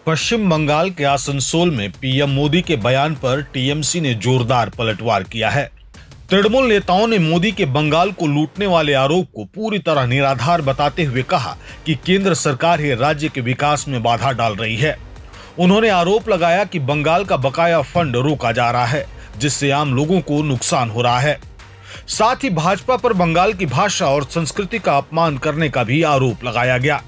पश्चिम बंगाल के आसनसोल में पीएम मोदी के बयान पर टीएमसी ने जोरदार पलटवार किया है। तृणमूल नेताओं ने मोदी के बंगाल को लूटने वाले आरोप को पूरी तरह निराधार बताते हुए कहा कि केंद्र सरकार ही राज्य के विकास में बाधा डाल रही है। उन्होंने आरोप लगाया कि बंगाल का बकाया फंड रोका जा रहा है, जिससे आम लोगों को नुकसान हो रहा है। साथ ही भाजपा पर बंगाल की भाषा और संस्कृति का अपमान करने का भी आरोप लगाया गया।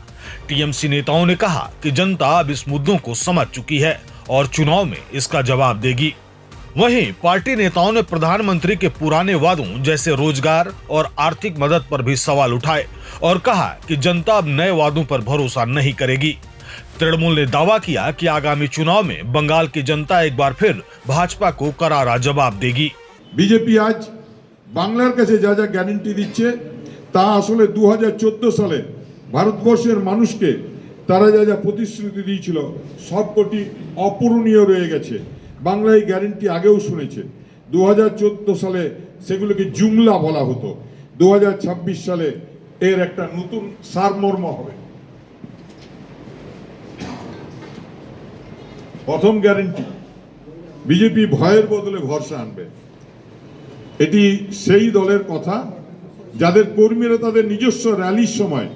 टीएमसी नेताओं ने कहा कि जनता अब इस मुद्दों को समझ चुकी है और चुनाव में इसका जवाब देगी। वहीं पार्टी नेताओं ने प्रधानमंत्री के पुराने वादों जैसे रोजगार और आर्थिक मदद पर भी सवाल उठाए और कहा कि जनता अब नए वादों पर भरोसा नहीं करेगी। तृणमूल ने दावा किया कि आगामी चुनाव में बंगाल की जनता एक बार फिर भाजपा को करारा जवाब देगी। बीजेपी आज বাংলার কাছে যা যা গ্যারান্টি দিচ্ছে তা আসলে 2014 সালে ভারতবর্ষের মানুষকে তারা যা যা প্রতিশ্রুতি দিয়েছিল সবকটি অপূরণীয় রয়ে গেছে। বাংলা এই গ্যারান্টি আগেও শুনেছে। 2014 সালে সেগুলোকে জুমলা বলা হতো। 2026 সালে এর একটা নতুন সারমর্ম হবে। প্রথম গ্যারান্টি, বিজেপি ভয়ের বদলে ভরসা আনবে। এটি সেই দলের কথা যাদের কর্মীরা তাদের নিজস্ব র্যালির সময়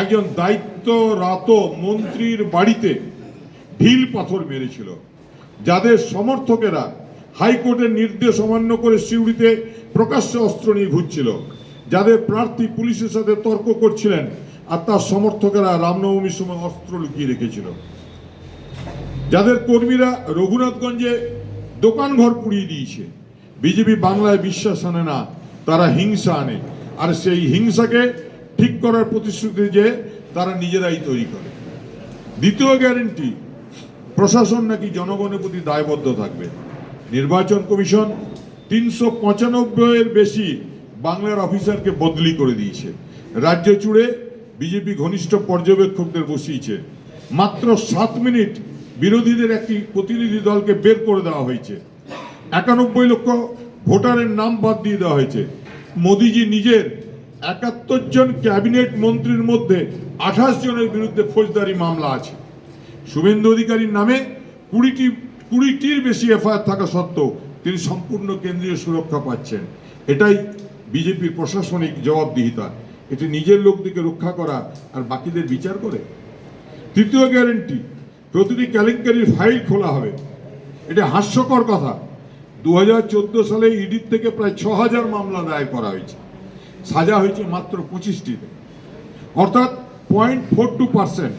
একজন দায়িত্বরত মন্ত্রীর বাড়িতে ঢিল পাথর মেরেছিল, যাদের সমর্থকেরা হাইকোর্টের নির্দেশ অমান্য করে সিউড়িতে প্রকাশ্যে অস্ত্র নিয়ে ঘুরছিল, যাদের প্রার্থী পুলিশের সাথে তর্ক করছিলেন আর তার সমর্থকেরা রামনবমীর সময় অস্ত্র লুকিয়ে রেখেছিল, যাদের কর্মীরা রঘুনাথগঞ্জে দোকানঘর পুড়িয়ে দিয়েছে। বিজেপি বাংলায় বিশ্বাস আনে না, তারা হিংসা আনে, আর সেই হিংসাকে ঠিক করার প্রতিশ্রুতি যে তারা নিজেরাই তৈরি করে। দ্বিতীয় গ্যারান্টি, প্রশাসন নাকি জনগণের প্রতি দায়বদ্ধ থাকবে। নির্বাচন কমিশন 395-এর বেশি বাংলার অফিসারকে বদলি করে দিয়েছে। রাজ্য জুড়ে বিজেপি ঘনিষ্ঠ পর্যবেক্ষকদের বসিয়েছে। মাত্র 7 মিনিট বিরোধীদের একটি প্রতিনিধি দলকে বের করে দেওয়া হয়েছে। 91 লক্ষ ভোটারের নাম বাদ দিয়ে দেওয়া হয়েছে। মোদিজি নিজের 71 জন ক্যাবিনেট মন্ত্রীর মধ্যে 28 জনের বিরুদ্ধে ফৌজদারি মামলা আছে। শুভেন্দু অধিকারীর নামে 20টির বেশি এফআইআর থাকা সত্ত্বেও তিনি সম্পূর্ণ কেন্দ্রীয় সুরক্ষা পাচ্ছেন। এটাই বিজেপির প্রশাসনিক জবাবদিহিতা। এটি নিজের লোকদিকে রক্ষা করা আর বাকিদের বিচার করে। তৃতীয় গ্যারান্টি, প্রতিটি কেলেঙ্কারির ফাইল খোলা হবে। এটা হাস্যকর কথা, 2014 সালে ইডির থেকে প্রায় 6000 মামলা দায়ের করা হয়েছে, সাজা হয়েছে মাত্র 25টিতে, অর্থাৎ 0.42%।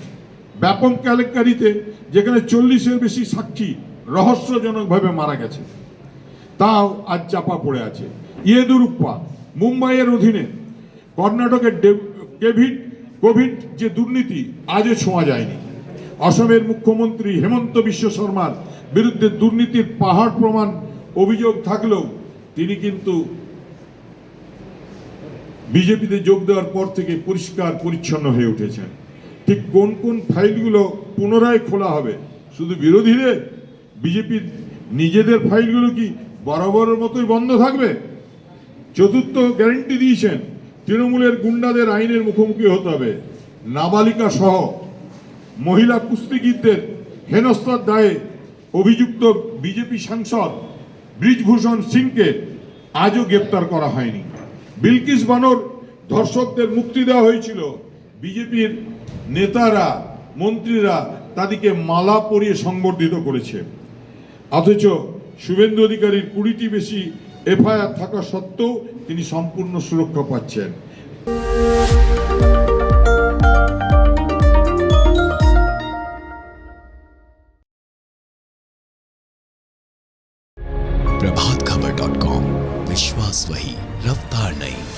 ব্যাপক কেলেঙ্কারিতে যেখানে 40-এর বেশি সাক্ষী রহস্যজনকভাবে মারা গেছে, তাও আজ চাপা পড়ে আছে। ইয়েদুরুপ্পা, মুম্বাইয়ের অধীনে কর্ণাটকের কোভিড যে দুর্নীতি আজও ছোঁয়া যায়নি। অসমের মুখ্যমন্ত্রী হেমন্ত বিশ্ব শর্মার বিরুদ্ধে দুর্নীতির পাহাড় প্রমাণ অভিযোগ থাকলেও তিনি কিন্তু বিজেপিতে যোগ দেওয়ার পর থেকে পরিষ্কার পরিচ্ছন্ন হয়ে উঠেছেন। ঠিক কোন কোন ফাইলগুলো পুনরায় খোলা হবে? শুধু বিরোধীদের? বিজেপির নিজেদের ফাইলগুলো কি বরাবরের মতোই বন্ধ থাকবে? চতুর্থ গ্যারান্টি দিয়েছেন, তৃণমূলের গুন্ডাদের আইনের মুখোমুখি হতে হবে। নাবালিকা সহ মহিলা কুস্তিগীরদের হেনস্থার দায়ে অভিযুক্ত বিজেপি সাংসদ ব্রিজভূষণ সিংকে আজও গ্রেপ্তার করা হয়নি। বিলকিস বানোর ধর্ষকদের মুক্তি দেওয়া হয়েছিল, বিজেপির নেতারা মন্ত্রীরা তাদেরকে মালা পরিয়ে সংবর্ধিত করেছে। অথচ শুভেন্দু অধিকারীর 20টি বেশি এফআইআর থাকা সত্ত্বেও তিনি সম্পূর্ণ সুরক্ষা পাচ্ছেন। प्रभातखबर.com, विश्वास वही, रफ्तार नहीं।